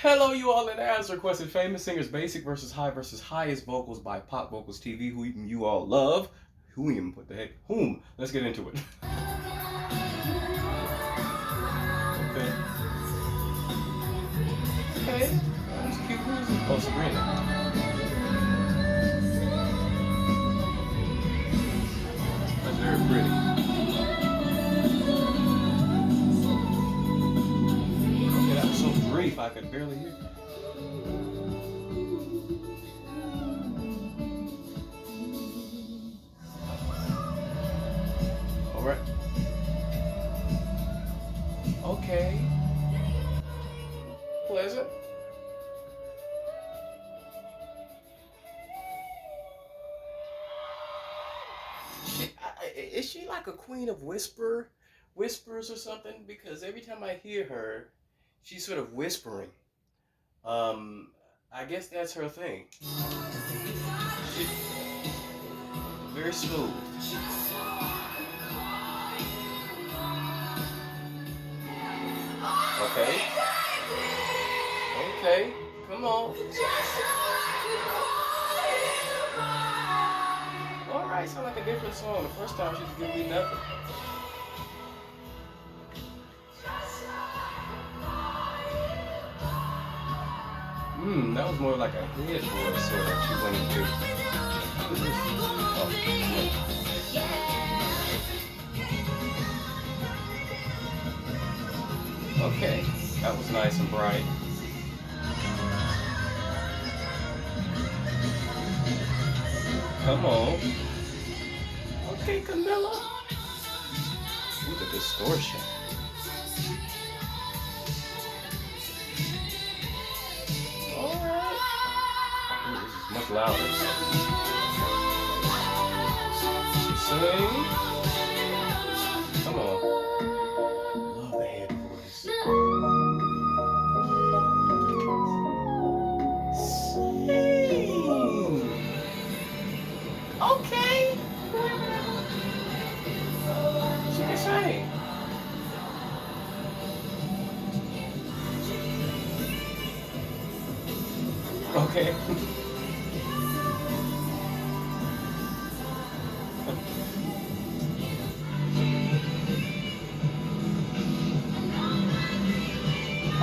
Hello, you all, and as requested, famous singers, basic versus highest vocals by Pop Vocals TV, who you all love. Whom? What the heck? Whom? Let's get into it. Okay. Okay. That's cute. Who's it? Oh, Sabrina. That's very pretty. Okay, that was so brief I could barely hear. All right. Okay. Pleasant. Is she like a queen of whispers or something? Because every time I hear her, she's sort of whispering. Um, I guess that's her thing. She, very smooth. Okay. Okay. Come on. All right. Sound like a different song. The first time she was giving me nothing. That was more like a head voice sort of she went into. Oh. Okay, that was nice and bright. Come on. Okay, Camilla. Ooh, the distortion. Much louder. Sing. Come on. Love the head voice. Sing. Okay. She can sing. Okay.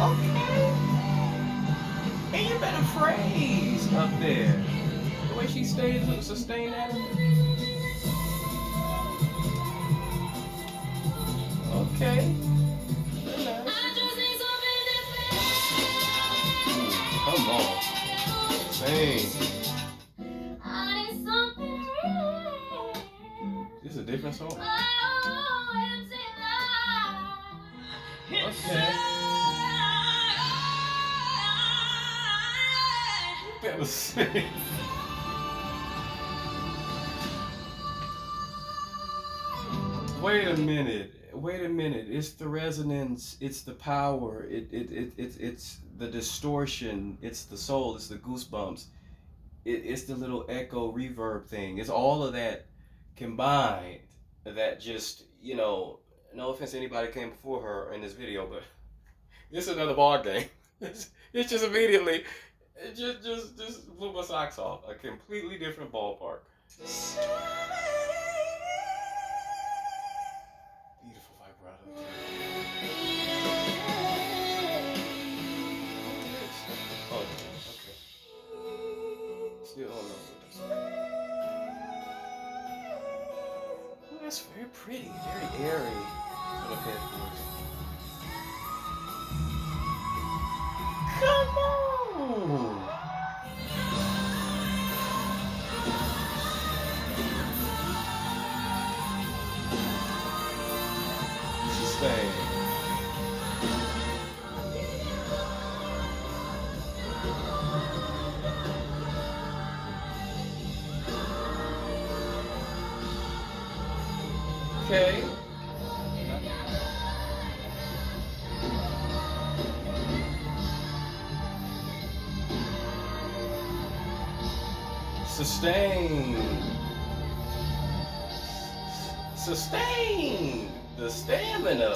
Okay. And you better phrase up there. The way she stays with a sustained attitude. Okay. Very nice. Come on. Sing. This is a different song. Okay. Better sing. Wait a minute. Wait a minute. It's the resonance. It's the power. It's the distortion. It's the soul. It's the goosebumps. It's the little echo reverb thing. It's all of that combined that just, no offense to anybody that came before her in this video, but it's another ball game. It's just immediately, it just blew my socks off. A completely different ballpark. Beautiful vibrato. Oh, okay. Still don't know what this is. Well, that's very pretty, very airy sort of head voice. Come on! Sustain. Okay. Sustain. Sustain. The stamina.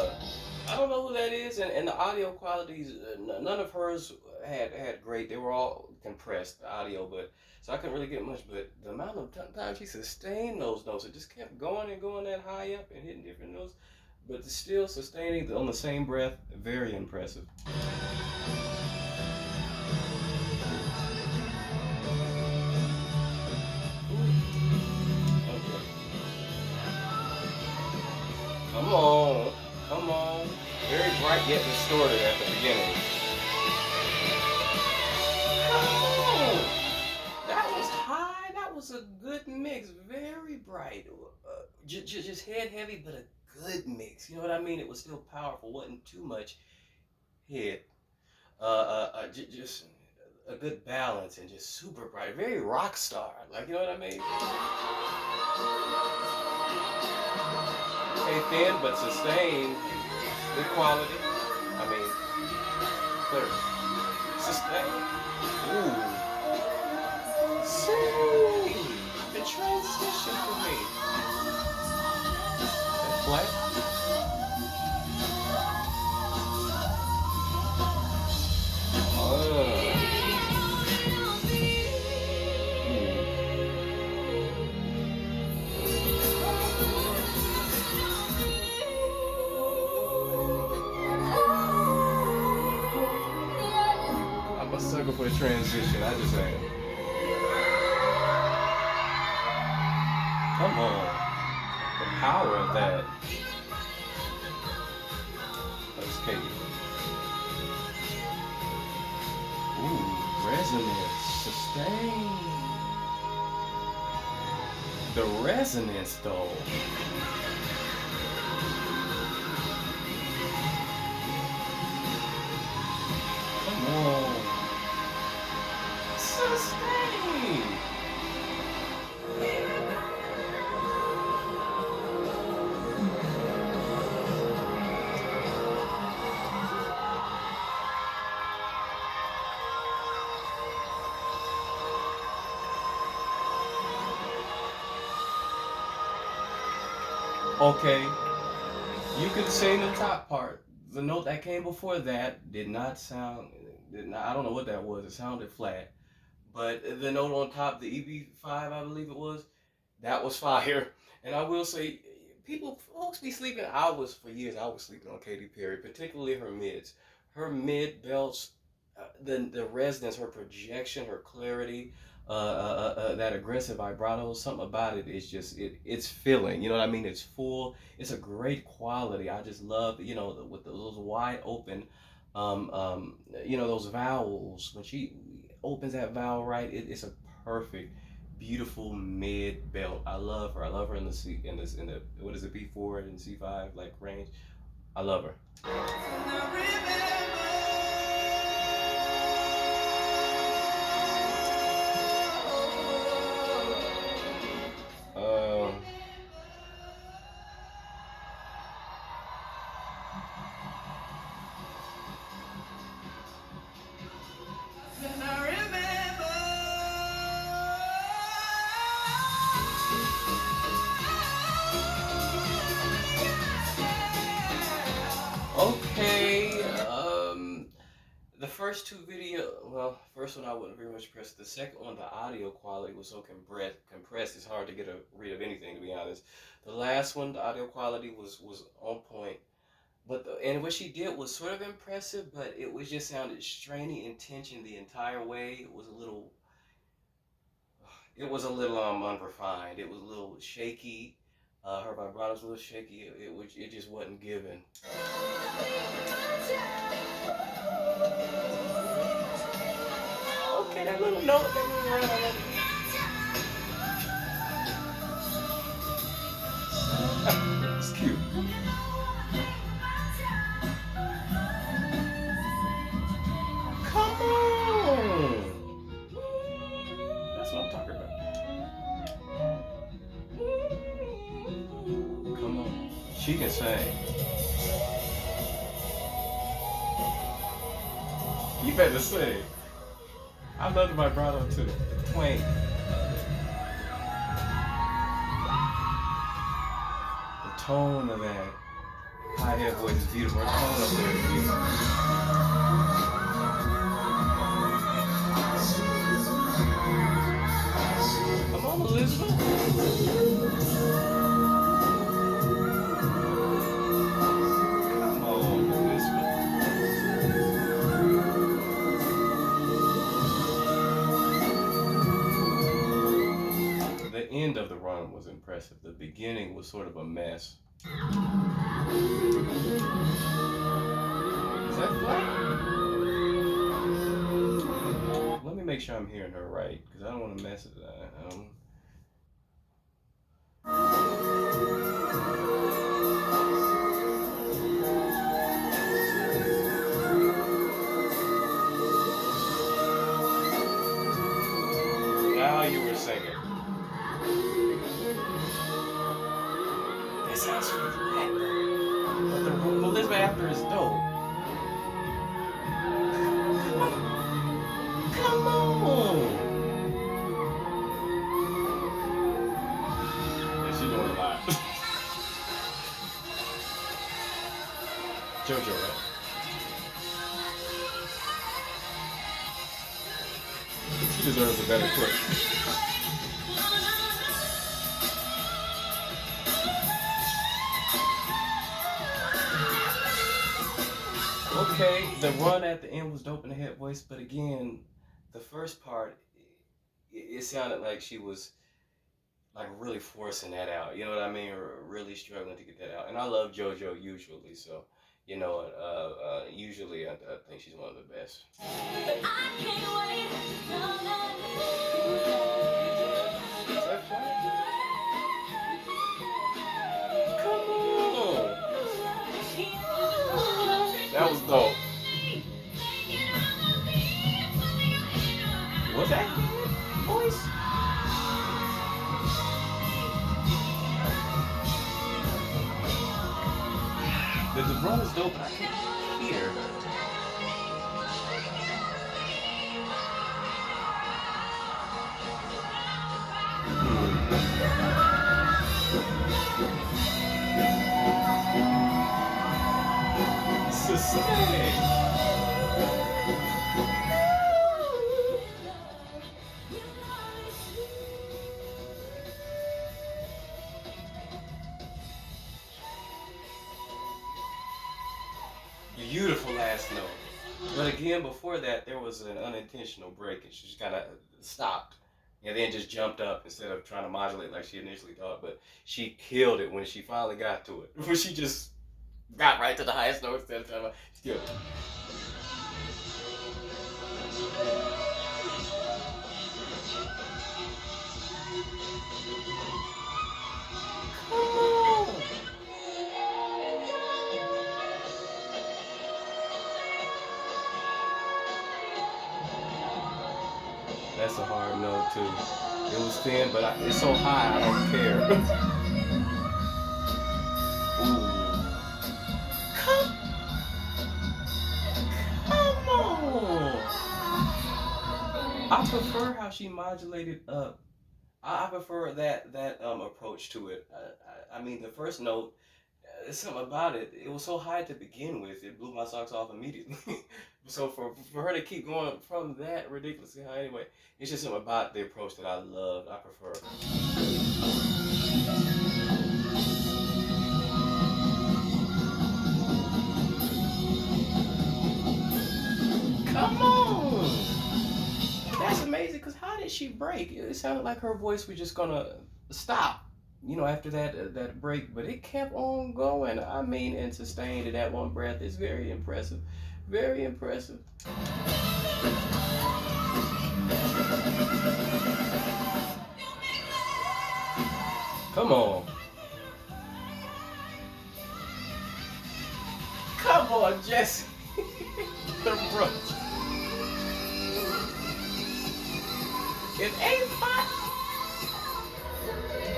I don't know who that is, and the audio qualities, none of hers had great. They were all compressed the audio, but so I couldn't really get much. But the amount of time she sustained those notes, it just kept going and going that high up and hitting different notes, but still sustaining on the same breath. Very impressive. Okay. Come on, come on. Very bright yet distorted at the beginning. Oh, that was high. That was a good mix. Very bright. Just head heavy, but a good mix. You know what I mean? It was still powerful. Wasn't too much head. Just a good balance and just super bright. Very rock star. Like, you know what I mean? Okay, thin but sustained. Good quality. I mean, clear. Sustained. Ooh. See, the transition for me. Flat. I'm a sucker for the transition. I just am. Come on. The power of that. Let's take it. Ooh, resonance, sustain. The resonance though. Come on. Sustain. Okay, you could sing the top part. The note that came before that did not sound, I don't know what that was. It sounded flat. But the note on top, the EB5, I believe it was, that was fire. And I will say, folks be sleeping. For years, I was sleeping on Katy Perry, particularly her mids. Her mid belts, the resonance, her projection, her clarity, that aggressive vibrato, something about it is just, it's filling. You know what I mean? It's full. It's a great quality. I just love, with those wide open, those vowels. When she opens that vowel right, it's a perfect, beautiful mid belt. I love her. I love her in the C, in the what is it, B4 and C5 like range. I love her. Okay, the first two first one I wasn't very much impressed. The second one, the audio quality was so compressed. It's hard to get rid of anything, to be honest. The last one, the audio quality was on point. And what she did was sort of impressive, but it was just sounded straining in tension the entire way. It was a little unrefined. It was a little shaky. Her vibrato was a little shaky. It just wasn't given. Okay, that little note. It's cute. Come on. That's what I'm talking about. Come on. She can sing. You better sing. I love the vibrato too. The twang. The tone of that high head voice is beautiful. The tone up there is beautiful. end of the run was impressive. The beginning was sort of a mess. Is that flat? Let me make sure I'm hearing her right, because I don't want to mess it up. Now you were singing. It sounds flat, but the Elizabeth after is dope. Come on! Yeah, she's doing a lot. JoJo, right? She deserves a better clip. Okay, the run at the end was dope in the head voice, but again, the first part, it sounded like she was like really forcing that out. You know what I mean? Or really struggling to get that out. And I love JoJo usually, so you know, usually I think she's one of the best. But I can't wait. Is that flat? Come on. That was dope. What's that voice? The run is dope, but I can't hear. Sustain. Beautiful last note. But again, before that, there was an unintentional break, and she just kind of stopped and then just jumped up instead of trying to modulate like she initially thought. But she killed it when she finally got to it. When she just got right to the highest note instead of trying to still. That's a hard note too. It was thin, but it's so high I don't care. Ooh. Come on! I prefer how she modulated up. I prefer that approach to it. I mean, the first note, there's something about it. It was so high to begin with. It blew my socks off immediately. So for her to keep going from that ridiculously high anyway, it's just something about the approach that I loved. I prefer. Come on! That's amazing, because how did she break? It sounded like her voice was just gonna stop, you know, after that break, but it kept on going. I mean, and sustained in that one breath. It's very impressive. Very impressive. Come on. Come on, Jesse. The brunch. In A5?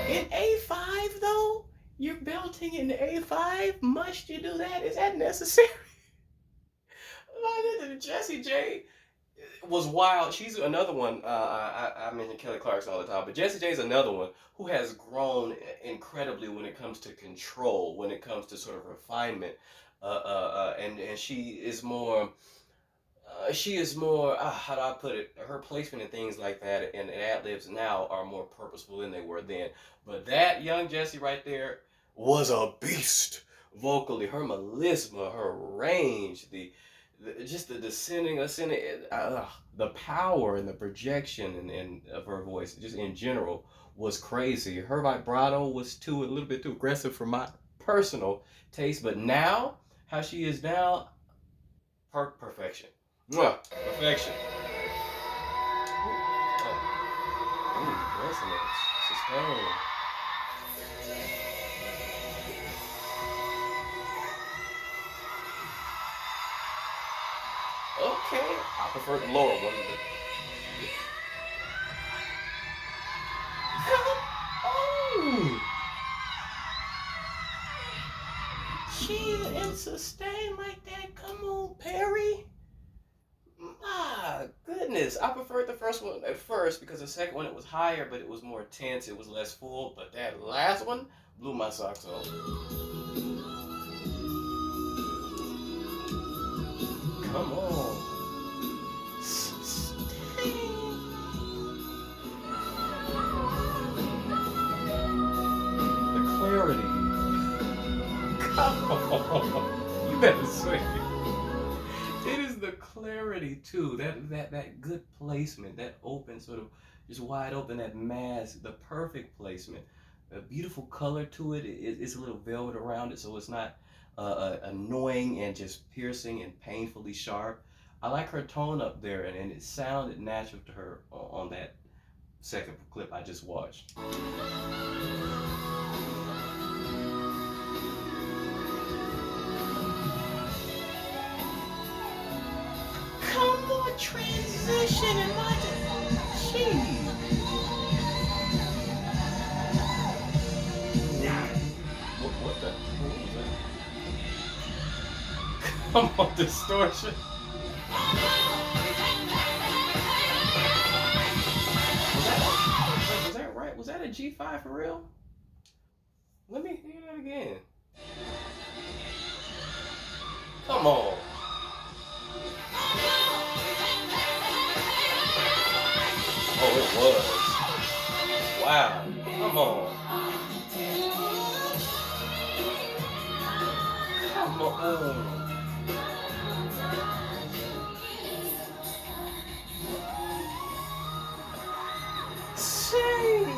In A5 though? You're belting in A5? Must you do that? Is that necessary? Jessie J was wild. She's another one. I mention Kelly Clarkson all the time, but Jessie J is another one who has grown incredibly when it comes to control, when it comes to sort of refinement, and she is more. How do I put it? Her placement and things like that and ad libs now are more purposeful than they were then. But that young Jessie right there was a beast vocally. Her melisma, her range, just the descending, ascending, the power and the projection and of her voice, just in general, was crazy. Her vibrato was a little bit too aggressive for my personal taste, but now, how she is now, perfection. Mwah, perfection. Ooh, resonance, sustain. Okay, I prefer the lower one. Oh, she and sustain like that. Come on, Perry. My goodness, I preferred the first one at first because the second one it was higher, but it was more tense. It was less full. But that last one blew my socks off. Come on, the clarity. Come on, you better sing. It is the clarity too. That good placement, that open sort of just wide open, that mask, the perfect placement, a beautiful color to it. It's a little velvet around it, so it's not annoying and just piercing and painfully sharp. I like her tone up there, and it sounded natural to her on that second clip I just watched. Come on, transition and watch it. Jeez. What the? What was that? Come on, distortion. Was that right? Was that a G5 for real? Let me hear that again. Come on. Oh, it was. Wow. Come on. Come on. Sing.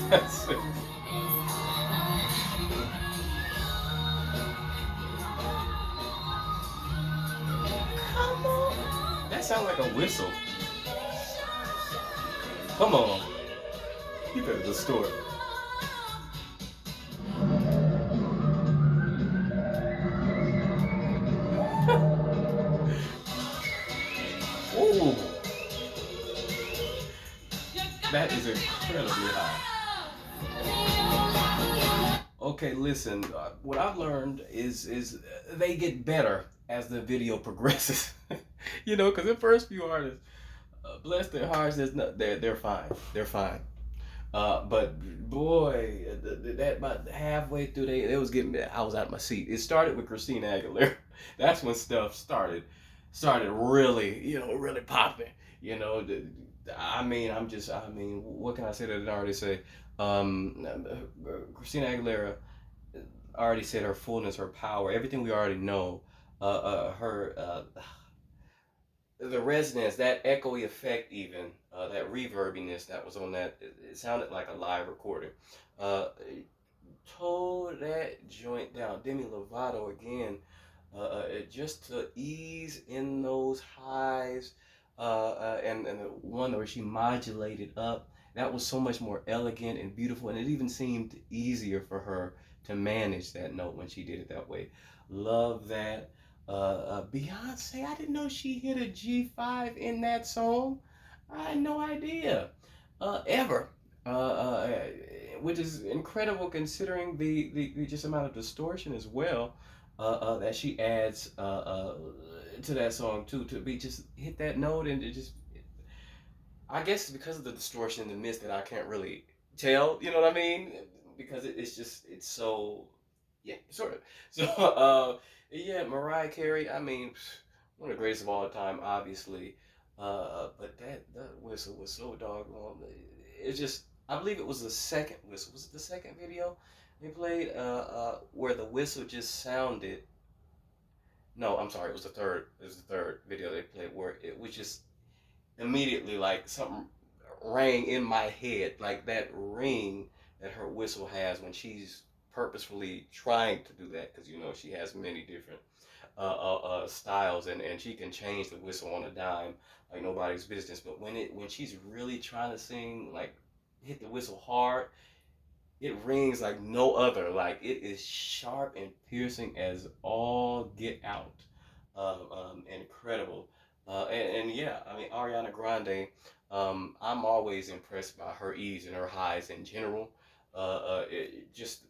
That's it. Come on. That sounds like a whistle. Come on. You better distort. Ooh. That is incredibly high. Okay, listen. What I've learned is they get better as the video progresses. You know, because the first few artists, bless their hearts, they're fine. They're fine. But boy, that about halfway through, they was getting. I was out of my seat. It started with Christina Aguilera. That's when stuff started really, really popping. You know, I mean, what can I say that I didn't already say? Christina Aguilera already said her fullness, her power, everything we already know. Her the resonance, that echoey effect, even that reverbiness that was on that, it sounded like a live recording. Uh, Tore that joint down. Demi Lovato again, just to ease in those highs, and the one where she modulated up. That was so much more elegant and beautiful, and it even seemed easier for her to manage that note when she did it that way. Love that. Beyonce, I didn't know she hit a G5 in that song. I had no idea. Ever. Which is incredible considering the just amount of distortion as well that she adds to that song too, to be just hit that note and it just, I guess it's because of the distortion and the mist that I can't really tell, you know what I mean? Because it's just, it's so, yeah, sort of. So, yeah, Mariah Carey, I mean, one of the greatest of all time, obviously. But that whistle was so doggone. It's just, I believe it was the second whistle. Was it the second video they played? Where the whistle just sounded No, I'm sorry, it was the third. It was the third video they played where it was just immediately like something rang in my head, like that ring that her whistle has when she's purposefully trying to do that, because you know she has many different styles, and she can change the whistle on a dime like nobody's business. But when she's really trying to sing, like hit the whistle hard, it rings like no other. Like it is sharp and piercing as all get out. Incredible. And yeah, I mean Ariana Grande. I'm always impressed by her ease and her highs in general. Just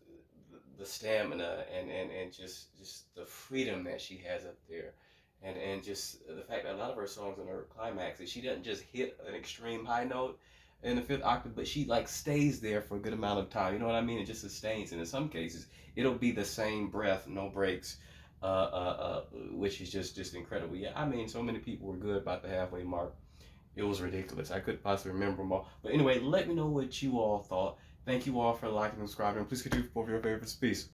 the stamina and just the freedom that she has up there. And just the fact that a lot of her songs in her climaxes, she doesn't just hit an extreme high note in the fifth octave, but she like stays there for a good amount of time. You know what I mean? It just sustains, and in some cases, it'll be the same breath, no breaks, which is just incredible. Yeah, I mean, so many people were good about the halfway mark. It was ridiculous. I couldn't possibly remember them all. But anyway, let me know what you all thought. Thank you all for liking and subscribing. Please continue for your favorites. Peace.